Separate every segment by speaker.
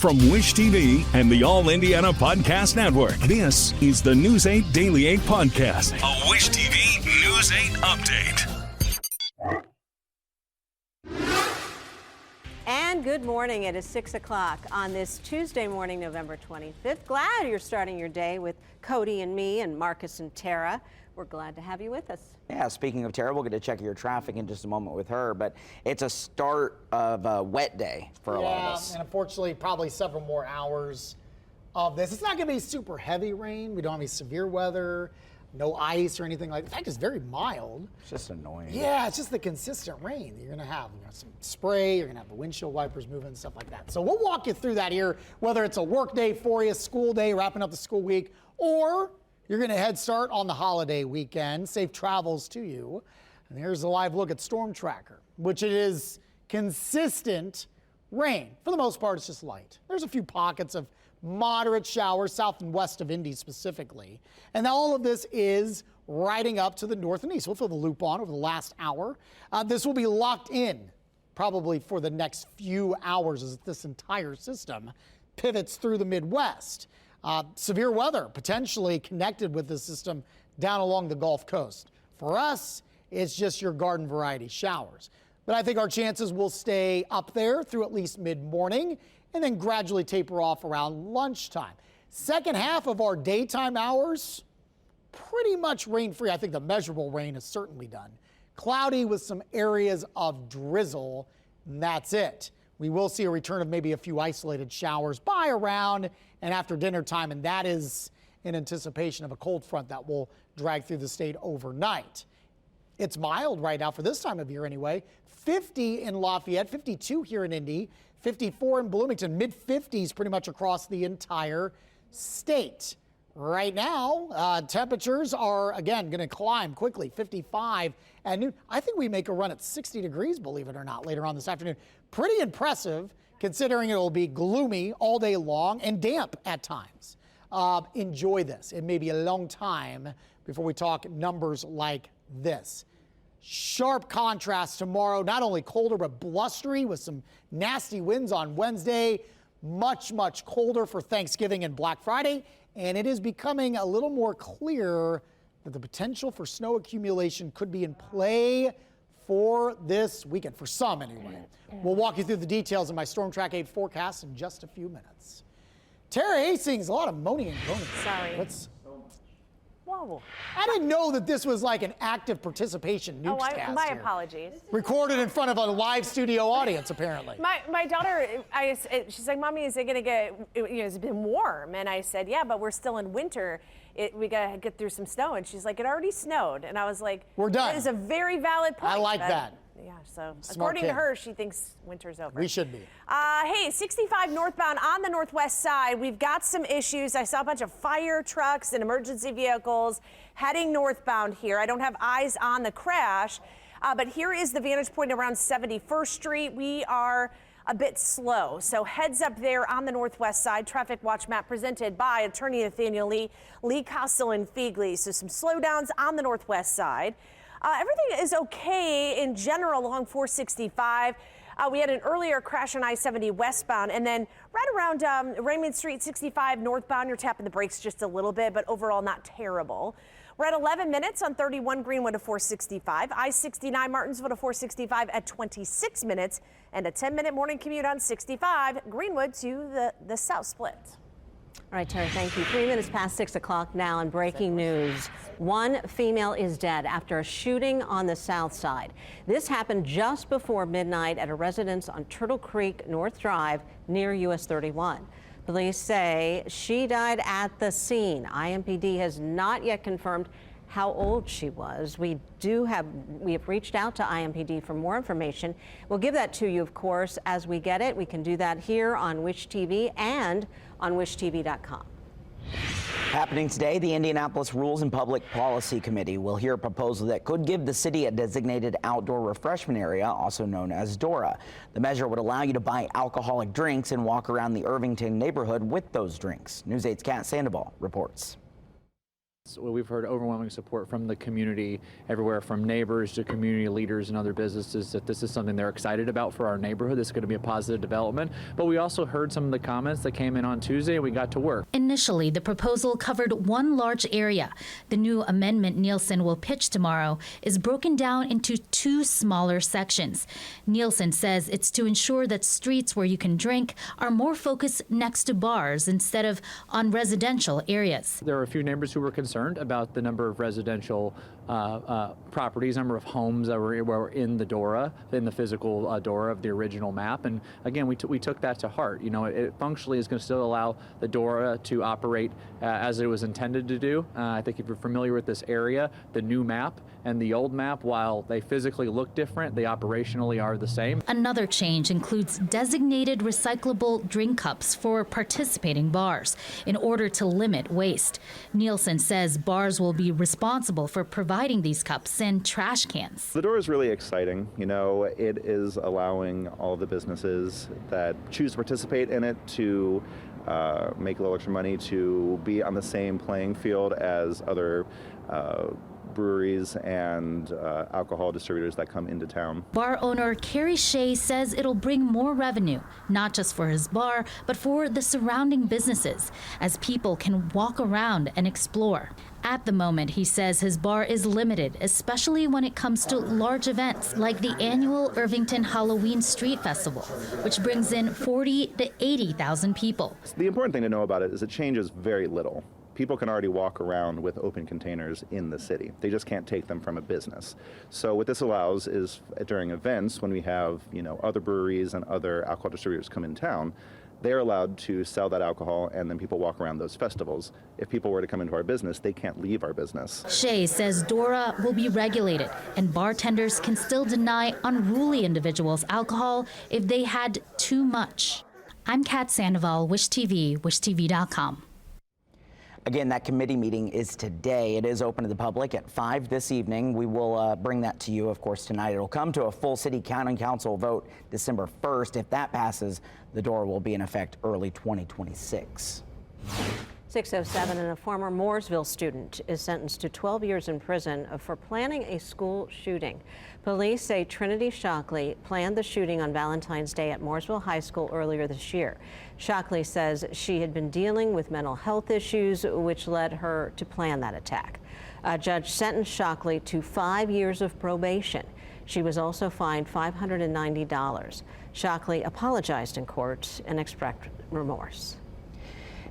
Speaker 1: From Wish TV and the All Indiana Podcast Network, this is the News 8 Daily 8 Podcast, a Wish TV News 8 update.
Speaker 2: And good morning. It is 6 o'clock on this Tuesday morning, November 25th. Glad you're starting your day with Cody and me and Marcus and Tara. We're glad to have you with us.
Speaker 3: Yeah, speaking of Tara, we'll get to check your traffic in just a moment with her, but it's a start of a wet day for a lot of us.
Speaker 4: And unfortunately, probably several more hours of this. It's not going to be super heavy rain. We don't have any severe weather, no ice or anything like that. In fact, it's very mild.
Speaker 3: It's just annoying.
Speaker 4: Yeah, it's just the consistent rain that you're going to have. You know, some spray, you're going to have the windshield wipers moving and stuff like that. So we'll walk you through that here, whether it's a work day for you, school day, wrapping up the school week, or you're going to head start on the holiday weekend. Safe travels to you. And here's a live look at Storm Tracker, which it is consistent rain. For the most part, it's just light. There's a few pockets of moderate showers south and west of Indy specifically. And all of this is riding up to the north and east. We'll fill the loop on over the last hour. This will be locked in probably for the next few hours as this entire system pivots through the Midwest. Severe weather potentially connected with the system down along the Gulf Coast. For us, it's just your garden variety showers. But I think our chances will stay up there through at least mid-morning and then gradually taper off around lunchtime. Second half of our daytime hours, pretty much rain-free. I think the measurable rain is certainly done. Cloudy with some areas of drizzle, and that's it. We will see a return of maybe a few isolated showers by around and after dinner time, and that is in anticipation of a cold front that will drag through the state overnight. It's mild right now for this time of year anyway. 50 in Lafayette, 52 here in Indy, 54 in Bloomington, mid-50s pretty much across the entire state. Right now, temperatures are, again, going to climb quickly, 55 at noon. I think we make a run at 60 degrees, believe it or not, later on this afternoon. Pretty impressive, considering it will be gloomy all day long and damp at times. Enjoy this. It may be a long time before we talk numbers like this. Sharp contrast tomorrow, not only colder, but blustery with some nasty winds on Wednesday. Much, much colder for Thanksgiving and Black Friday. And it is becoming a little more clear that the potential for snow accumulation could be in play for this weekend, for some anyway. We'll walk you through the details of my Storm Track 8 forecast in just a few minutes. Tara Hastings, a lot of moaning and groaning.
Speaker 2: Sorry.
Speaker 4: Whoa. I didn't know that this was like an active participation newscast.
Speaker 5: My apologies.
Speaker 4: Recorded in front of a live studio audience, apparently.
Speaker 5: My daughter, she's like, Mommy, is it going to get, it's been warm? And I said, yeah, but we're still in winter. We got to get through some snow. And she's like, it already snowed. And I was like,
Speaker 4: we're done.
Speaker 5: That is a very valid point.
Speaker 4: I like that.
Speaker 5: Yeah, so
Speaker 4: Smart
Speaker 5: according
Speaker 4: kid.
Speaker 5: to her, she thinks winter's over.
Speaker 4: We should be.
Speaker 5: Hey, 65 northbound on the northwest side. We've got some issues. I saw a bunch of fire trucks and emergency vehicles heading northbound here. I don't have eyes on the crash, but here is the vantage point around 71st Street. We are a bit slow, so heads up there on the northwest side. Traffic watch map presented by Attorney Nathaniel Lee Costle and Feigley. So some slowdowns on the northwest side. Everything is okay in general along 465. We had an earlier crash on I-70 westbound, and then right around Raymond Street 65 northbound, you're tapping the brakes just a little bit, but overall not terrible. We're at 11 minutes on 31 Greenwood to 465. I-69 Martinsville to 465 at 26 minutes, and a 10-minute morning commute on 65 Greenwood to the south split.
Speaker 2: All right, Tara, thank you. 3 minutes past 6 o'clock now, and breaking news. One female is dead after a shooting on the south side. This happened just before midnight at a residence on Turtle Creek North Drive near US 31. Police say she died at the scene. IMPD has not yet confirmed how old she was. We have reached out to IMPD for more information. We'll give that to you, of course, as we get it. We can do that here on Wish TV and on wishtv.com.
Speaker 3: Happening today, the Indianapolis Rules and Public Policy Committee will hear a proposal that could give the city a designated outdoor refreshment area, also known as DORA. The measure would allow you to buy alcoholic drinks and walk around the Irvington neighborhood with those drinks. News 8's Kat Sandoval reports.
Speaker 6: So we've heard overwhelming support from the community, everywhere from neighbors to community leaders and other businesses, that this is something they're excited about for our neighborhood. This is going to be a positive development. But we also heard some of the comments that came in on Tuesday, and we got to work.
Speaker 7: Initially, the proposal covered one large area. The new amendment Nielsen will pitch tomorrow is broken down into two smaller sections. Nielsen says it's to ensure that streets where you can drink are more focused next to bars instead of on residential areas.
Speaker 6: There are a few neighbors who were concerned about the number of residential properties, number of homes that were in the DORA, in the physical DORA of the original map. And again, we took that to heart. You know, it functionally is going to still allow the DORA to operate as it was intended to do. I think if you're familiar with this area, the new map and the old map, while they physically look different, they operationally are the same.
Speaker 7: Another change includes designated recyclable drink cups for participating bars in order to limit waste. Nielsen says bars will be responsible for providing these cups and trash cans.
Speaker 8: The DORA is really exciting. You know, it is allowing all of the businesses that choose to participate in it to make a little extra money, to be on the same playing field as other breweries and alcohol distributors that come into town.
Speaker 7: Bar owner Kerry Shea says it'll bring more revenue, not just for his bar, but for the surrounding businesses, as people can walk around and explore. At the moment, he says his bar is limited, especially when it comes to large events like the annual Irvington Halloween Street Festival, which brings in 40 to 80,000 people.
Speaker 8: The important thing to know about it is it changes very little. People can already walk around with open containers in the city. They just can't take them from a business. So what this allows is during events, when we have, you know, other breweries and other alcohol distributors come in town, they're allowed to sell that alcohol, and then people walk around those festivals. If people were to come into our business, they can't leave our business.
Speaker 7: Shea says DORA will be regulated, and bartenders can still deny unruly individuals alcohol if they had too much. I'm Kat Sandoval, Wish TV, wishtv.com.
Speaker 3: Again, that committee meeting is today. It is open to the public at 5 this evening. We will bring that to you, of course, tonight. It'll come to a full city county council vote December 1st. If that passes, the DORA will be in effect early 2026.
Speaker 2: 6:07, and a former Mooresville student is sentenced to 12 years in prison for planning a school shooting. Police say Trinity Shockley planned the shooting on Valentine's Day at Mooresville High School earlier this year. Shockley says she had been dealing with mental health issues, which led her to plan that attack. A judge sentenced Shockley to 5 years of probation. She was also fined $590. Shockley apologized in court and expressed remorse.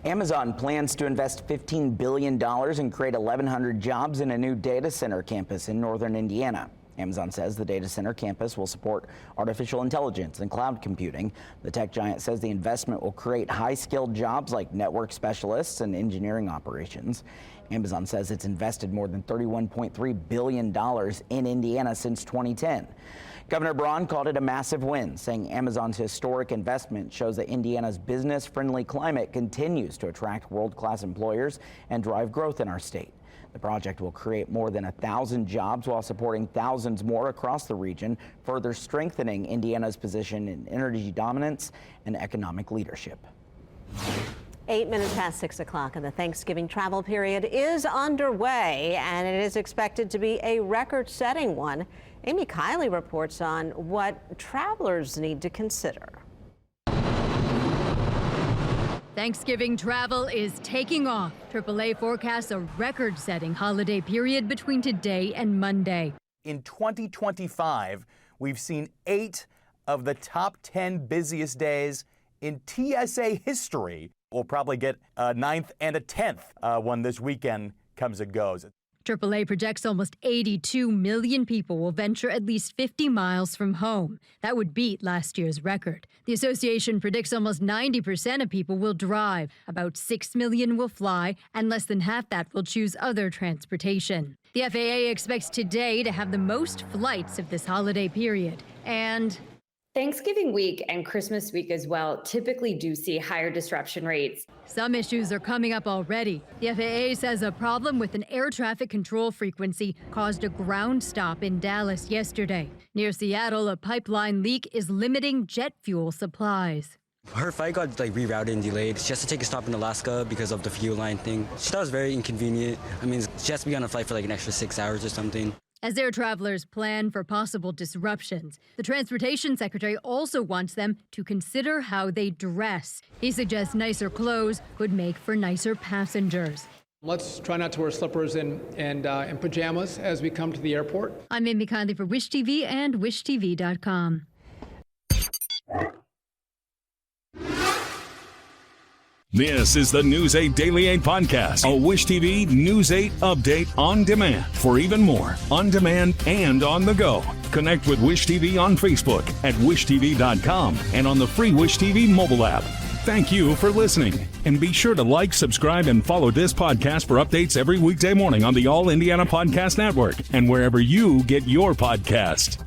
Speaker 3: Amazon plans to invest $15 billion and create 1,100 jobs in a new data center campus in northern Indiana. Amazon says the data center campus will support artificial intelligence and cloud computing. The tech giant says the investment will create high-skilled jobs like network specialists and engineering operations. Amazon says it's invested more than $31.3 billion in Indiana since 2010. Governor Braun called it a massive win, saying Amazon's historic investment shows that Indiana's business-friendly climate continues to attract world-class employers and drive growth in our state. The project will create more than 1,000 jobs while supporting thousands more across the region, further strengthening Indiana's position in energy dominance and economic leadership.
Speaker 2: 8 minutes past 6 o'clock, and the Thanksgiving travel period is underway, and it is expected to be a record-setting one. Amy Kiley reports on what travelers need to consider.
Speaker 9: Thanksgiving travel is taking off. AAA forecasts a record-setting holiday period between today and Monday.
Speaker 10: In 2025, we've seen 8 of the top 10 busiest days in TSA history. We'll probably get a 9th and a 10th when this weekend comes and goes.
Speaker 9: AAA projects almost 82 million people will venture at least 50 miles from home. That would beat last year's record. The association predicts almost 90% of people will drive, about 6 million will fly, and less than half that will choose other transportation. The FAA expects today to have the most flights of this holiday period. And
Speaker 11: Thanksgiving week and Christmas week as well typically do see higher disruption rates.
Speaker 9: Some issues are coming up already. The FAA says a problem with an air traffic control frequency caused a ground stop in Dallas yesterday. Near Seattle, a pipeline leak is limiting jet fuel supplies.
Speaker 12: Her flight got rerouted and delayed. She has to take a stop in Alaska because of the fuel line thing. She thought it was very inconvenient. I mean, she has to be on a flight for an extra 6 hours or something.
Speaker 9: As air travelers plan for possible disruptions, the Transportation Secretary also wants them to consider how they dress. He suggests nicer clothes could make for nicer passengers.
Speaker 13: Let's try not to wear slippers and pajamas as we come to the airport.
Speaker 9: I'm Amy Conley for Wish TV and WishTV.com.
Speaker 1: This is the News 8 Daily 8 podcast, a Wish TV News 8 update on demand. For even more, on demand and on the go. Connect with Wish TV on Facebook at WishTV.com and on the free Wish TV mobile app. Thank you for listening. And be sure to like, subscribe, and follow this podcast for updates every weekday morning on the All Indiana Podcast Network and wherever you get your podcast.